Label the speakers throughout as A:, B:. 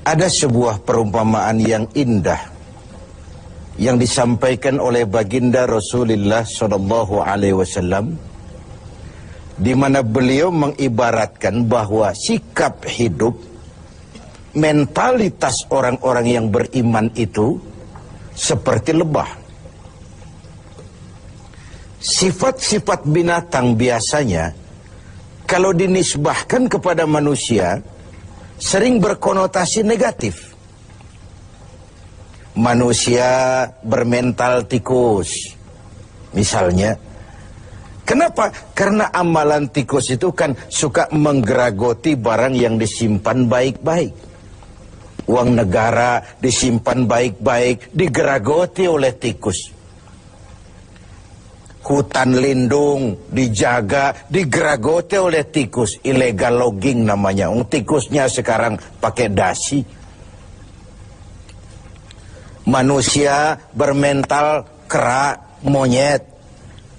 A: Ada sebuah perumpamaan yang indah yang disampaikan oleh baginda Rasulullah SAW, di mana beliau mengibaratkan bahwa sikap hidup, mentalitas orang-orang yang beriman itu seperti lebah. Sifat-sifat binatang biasanya kalau dinisbahkan kepada manusia sering berkonotasi negatif. Manusia bermental tikus misalnya. Kenapa? Karena amalan tikus itu kan suka menggeragoti barang yang disimpan baik-baik. Uang negara disimpan baik-baik, digeragoti oleh tikus. Hutan lindung dijaga, digeragoti oleh tikus. Illegal logging namanya. Tikusnya sekarang pakai dasi. Manusia bermental kera, monyet.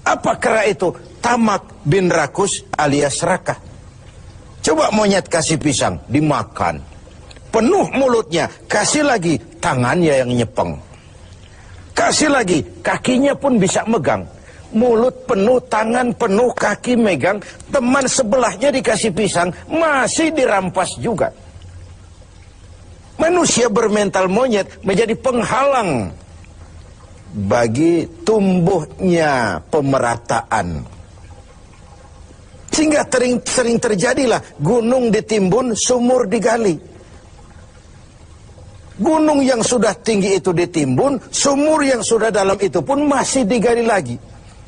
A: Apa kera itu? Tamak bin rakus alias serakah. Coba monyet kasih pisang, dimakan. Penuh mulutnya, kasih lagi tangannya yang nyepeng. Kasih lagi, kakinya pun bisa megang. Mulut penuh, tangan penuh, kaki megang. Teman sebelahnya dikasih pisang, masih dirampas juga. Manusia bermental monyet menjadi penghalang bagi tumbuhnya pemerataan. Sehingga sering terjadilah gunung ditimbun, sumur digali. Gunung yang sudah tinggi itu ditimbun, sumur yang sudah dalam itu pun masih digali lagi.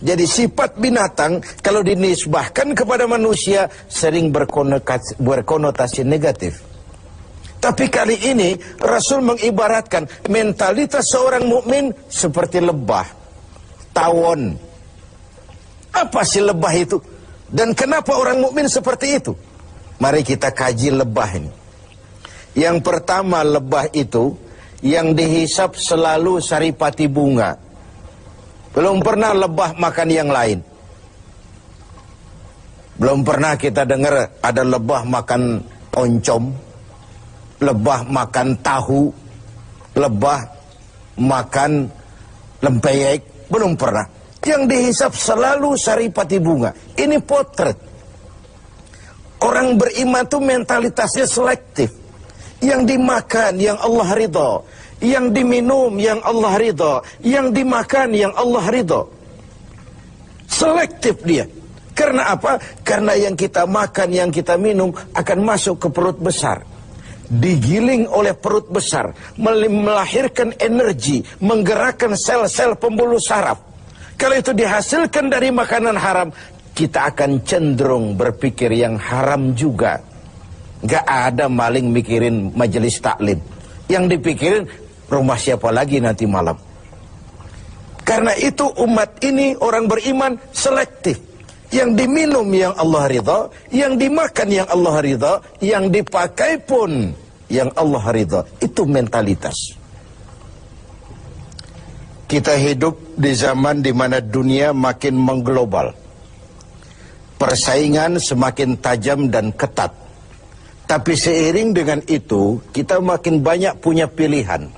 A: Jadi sifat binatang kalau dinisbahkan kepada manusia sering berkonotasi negatif. Tapi kali ini Rasul mengibaratkan mentalitas seorang mukmin seperti lebah, tawon. Apa sih lebah itu? Dan kenapa orang mukmin seperti itu? Mari kita kaji lebah ini. Yang pertama, lebah itu yang dihisap selalu saripati bunga. Belum pernah lebah makan yang lain. Belum pernah kita dengar ada lebah makan oncom, lebah makan tahu, lebah makan lempeyek. Belum pernah. Yang dihisap selalu saripati bunga. Ini potret. Orang beriman itu mentalitasnya selektif. Yang dimakan yang Allah ridha, yang diminum yang Allah ridha, yang dimakan yang Allah ridha. Selektif dia. Karena apa? Karena yang kita makan, yang kita minum akan masuk ke perut besar. Digiling oleh perut besar, melahirkan energi, menggerakkan sel-sel pembuluh saraf. Kalau itu dihasilkan dari makanan haram, kita akan cenderung berpikir yang haram juga. Gak ada maling mikirin majelis taklim. Yang dipikirin rumah siapa lagi nanti malam. Karena itu umat ini orang beriman selektif. Yang diminum yang Allah ridha, yang dimakan yang Allah ridha, yang dipakai pun yang Allah ridha. Itu mentalitas. Kita hidup di zaman di mana dunia makin mengglobal. Persaingan semakin tajam dan ketat. Tapi seiring dengan itu, kita makin banyak punya pilihan.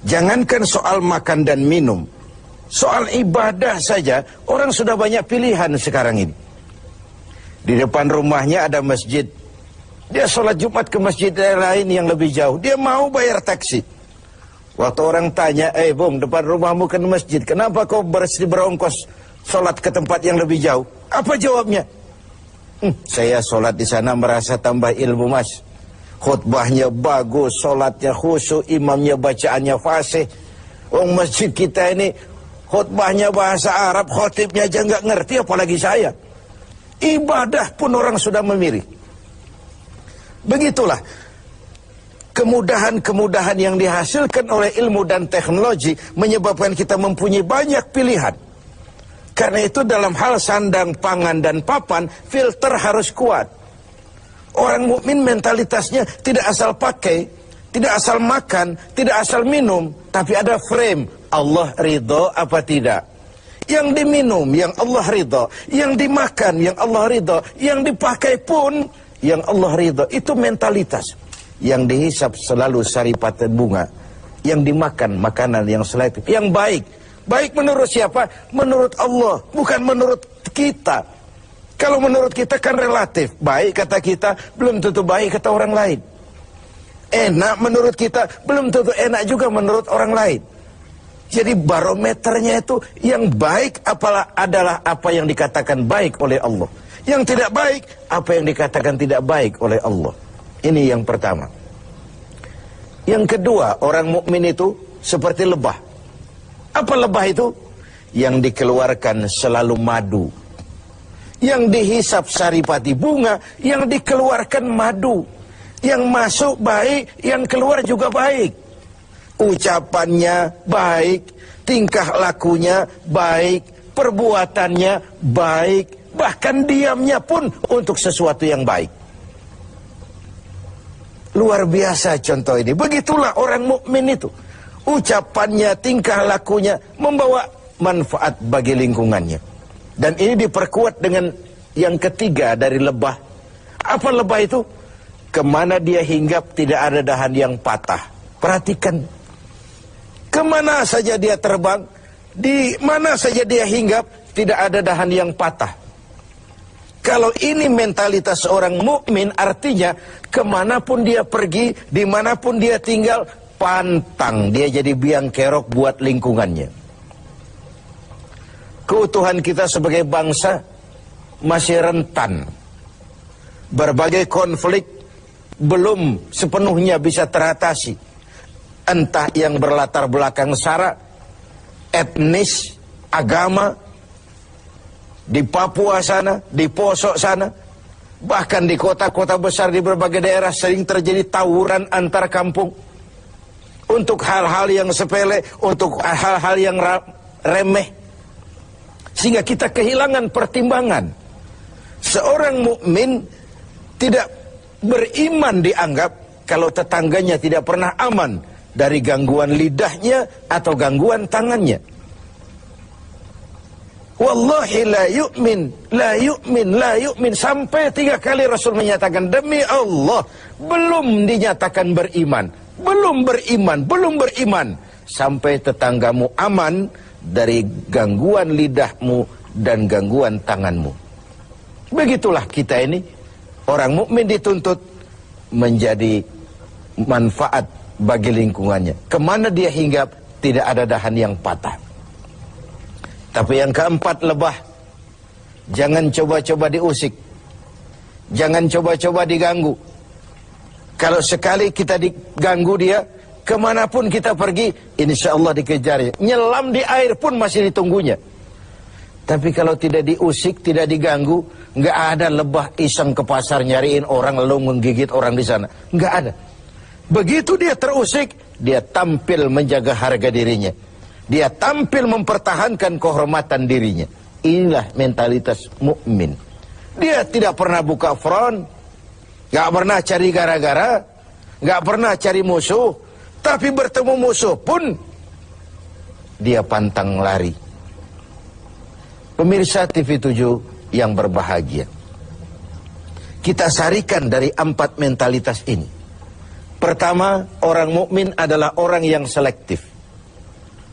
A: Jangankan soal makan dan minum, soal ibadah saja, orang sudah banyak pilihan sekarang ini. Di depan rumahnya ada masjid. Dia sholat Jumat ke masjid lain yang lebih jauh. Dia mau bayar taksi. Waktu orang tanya, bung, depan rumahmu kan masjid, kenapa kau berongkos sholat ke tempat yang lebih jauh? Apa jawabnya? Saya sholat di sana merasa tambah ilmu, mas. Khutbahnya bagus, sholatnya khusyuk, imamnya bacaannya fasih. Masjid kita ini khutbahnya bahasa Arab, khotibnya aja nggak ngerti, apalagi saya. Ibadah pun orang sudah memilih. Begitulah kemudahan-kemudahan yang dihasilkan oleh ilmu dan teknologi menyebabkan kita mempunyai banyak pilihan. Karena itu dalam hal sandang, pangan, dan papan, filter harus kuat. Orang mukmin mentalitasnya tidak asal pakai, tidak asal makan, tidak asal minum, tapi ada frame. Allah ridho apa tidak? Yang diminum, yang Allah ridho. Yang dimakan, yang Allah ridho. Yang dipakai pun, yang Allah ridho. Itu mentalitas. yang dihisap selalu saripati bunga, yang dimakan makanan yang selektif, yang baik. Baik menurut siapa? Menurut Allah, bukan menurut kita. Kalau menurut kita kan relatif. Baik kata kita, belum tentu baik kata orang lain. Enak menurut kita, belum tentu enak juga menurut orang lain. Jadi barometernya itu yang baik adalah apa yang dikatakan baik oleh Allah. Yang tidak baik, apa yang dikatakan tidak baik oleh Allah. Ini yang pertama. Yang kedua, orang mukmin itu seperti lebah. Apa lebah itu? Yang dikeluarkan selalu madu. Yang dihisap saripati bunga, yang dikeluarkan madu. Yang masuk baik, yang keluar juga baik. Ucapannya baik, tingkah lakunya baik, perbuatannya baik, bahkan diamnya pun untuk sesuatu yang baik. Luar biasa contoh ini. Begitulah orang mukmin itu. Ucapannya, tingkah lakunya membawa manfaat bagi lingkungannya. Dan ini diperkuat dengan yang ketiga dari lebah. Apa lebah itu? Kemana dia hinggap tidak ada dahan yang patah. Perhatikan. Kemana saja dia terbang, di mana saja dia hinggap, tidak ada dahan yang patah. Kalau ini mentalitas seorang mukmin, artinya kemanapun dia pergi, dimanapun dia tinggal, pantang, dia jadi biang kerok buat lingkungannya. Keutuhan kita sebagai bangsa masih rentan. Berbagai konflik belum sepenuhnya bisa teratasi. Entah yang berlatar belakang sara, etnis, agama, di Papua sana, di Poso sana, bahkan di kota-kota besar di berbagai daerah sering terjadi tawuran antar kampung. Untuk hal-hal yang sepele, untuk hal-hal yang remeh. Sehingga kita kehilangan pertimbangan. Seorang mukmin tidak beriman dianggap kalau tetangganya tidak pernah aman dari gangguan lidahnya atau gangguan tangannya. Wallahi la yu'min, la yu'min, la yu'min. Sampai 3 kali Rasul menyatakan, demi Allah, belum dinyatakan beriman. Belum beriman, belum beriman. Sampai tetanggamu aman dari gangguan lidahmu dan gangguan tanganmu. Begitulah kita ini. Orang mukmin dituntut menjadi manfaat bagi lingkungannya. Kemana dia hinggap, tidak ada dahan yang patah. Tapi yang keempat, lebah. Jangan coba-coba diusik. Jangan coba-coba diganggu. Kalau sekali kita diganggu dia, kemanapun kita pergi, insya Allah dikejar. Nyelam di air pun masih ditunggunya. Tapi kalau tidak diusik, tidak diganggu, nggak ada lebah iseng ke pasar nyariin orang lalu menggigit orang di sana. Nggak ada. Begitu dia terusik, dia tampil menjaga harga dirinya. Dia tampil mempertahankan kehormatan dirinya. Inilah mentalitas mukmin. Dia tidak pernah buka front, nggak pernah cari gara-gara, nggak pernah cari musuh. Tapi bertemu musuh pun dia pantang lari. Pemirsa TV 7 yang berbahagia, kita sarikan dari 4 mentalitas ini. Pertama, orang mukmin adalah orang yang selektif.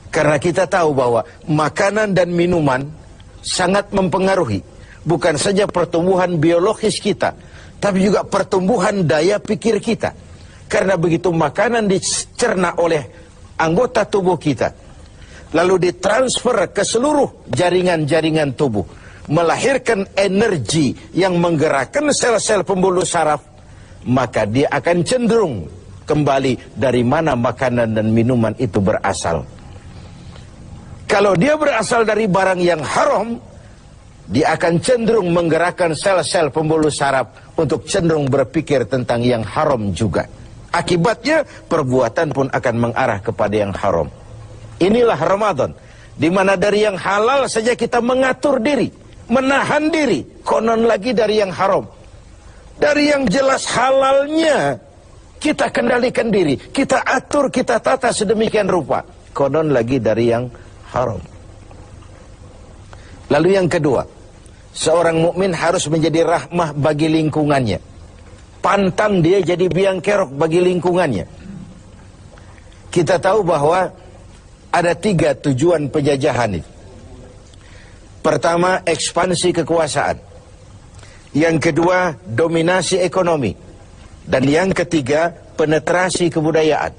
A: Karena kita tahu bahwa makanan dan minuman sangat mempengaruhi bukan saja pertumbuhan biologis kita, tapi juga pertumbuhan daya pikir kita. Karena begitu makanan dicerna oleh anggota tubuh kita, lalu ditransfer ke seluruh jaringan-jaringan tubuh, melahirkan energi yang menggerakkan sel-sel pembuluh saraf, maka dia akan cenderung kembali dari mana makanan dan minuman itu berasal. Kalau dia berasal dari barang yang haram, dia akan cenderung menggerakkan sel-sel pembuluh saraf untuk cenderung berpikir tentang yang haram juga. Akibatnya perbuatan pun akan mengarah kepada yang haram. Inilah Ramadan, di mana dari yang halal saja kita mengatur diri, menahan diri, konon lagi dari yang haram. Dari yang jelas halalnya kita kendalikan diri, kita atur, kita tata sedemikian rupa, konon lagi dari yang haram. Lalu yang kedua, seorang mukmin harus menjadi rahmah bagi lingkungannya. pantang dia jadi biang kerok bagi lingkungannya. Kita tahu bahwa ada 3 tujuan penjajahan itu. Pertama, ekspansi kekuasaan. Yang kedua, dominasi ekonomi. Dan yang ketiga, penetrasi kebudayaan.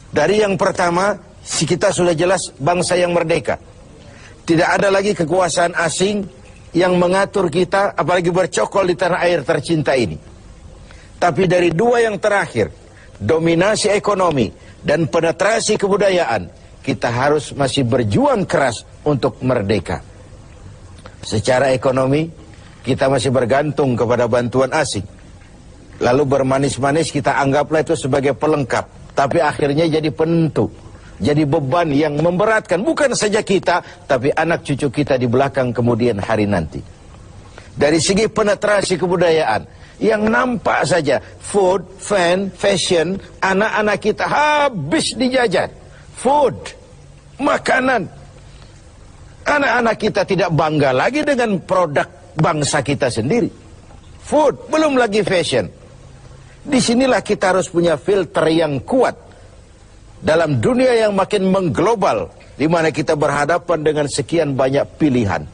A: Dari yang pertama, kita sudah jelas bangsa yang merdeka. Tidak ada lagi kekuasaan asing yang mengatur kita, apalagi bercokol di tanah air tercinta ini. Tapi dari 2 yang terakhir, dominasi ekonomi dan penetrasi kebudayaan, kita harus masih berjuang keras untuk merdeka. Secara ekonomi, kita masih bergantung kepada bantuan asing. Lalu bermanis-manis kita anggaplah itu sebagai pelengkap. Tapi akhirnya jadi penentu. Jadi beban yang memberatkan. Bukan saja kita, tapi anak cucu kita di belakang kemudian hari nanti. Dari segi penetrasi kebudayaan, yang nampak saja, food, fan, fashion, anak-anak kita habis dijajan. Food, makanan. Anak-anak kita tidak bangga lagi dengan produk bangsa kita sendiri. Food, belum lagi fashion. Disinilah kita harus punya filter yang kuat. Dalam dunia yang makin mengglobal, di mana kita berhadapan dengan sekian banyak pilihan.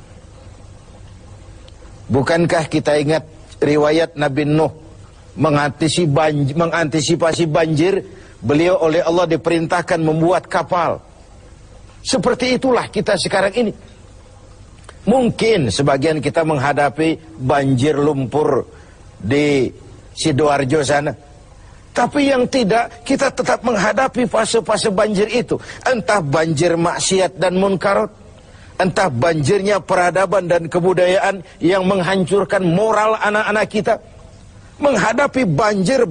A: Bukankah kita ingat riwayat Nabi Nuh mengantisipasi banjir? Beliau oleh Allah diperintahkan membuat kapal. Seperti itulah kita sekarang ini. Mungkin sebagian kita menghadapi banjir lumpur di Sidoarjo sana. Tapi yang tidak, kita tetap menghadapi fase-fase banjir itu. Entah banjir maksiat dan munkarat, entah banjirnya peradaban dan kebudayaan yang menghancurkan moral anak-anak kita. Menghadapi banjir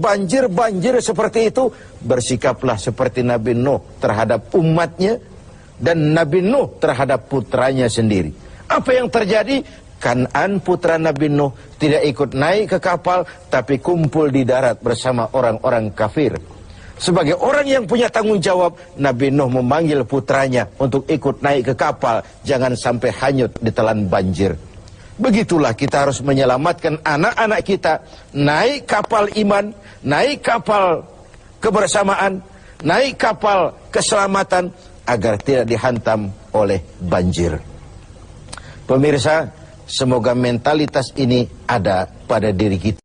A: seperti itu, bersikaplah seperti Nabi Nuh terhadap umatnya dan Nabi Nuh terhadap putranya sendiri. Apa yang terjadi? Kan'an putra Nabi Nuh tidak ikut naik ke kapal, tapi kumpul di darat bersama orang-orang kafir. Sebagai orang yang punya tanggung jawab, Nabi Nuh memanggil putranya untuk ikut naik ke kapal, jangan sampai hanyut ditelan banjir. Begitulah kita harus menyelamatkan anak-anak kita, naik kapal iman, naik kapal kebersamaan, naik kapal keselamatan, agar tidak dihantam oleh banjir. Pemirsa, semoga mentalitas ini ada pada diri kita.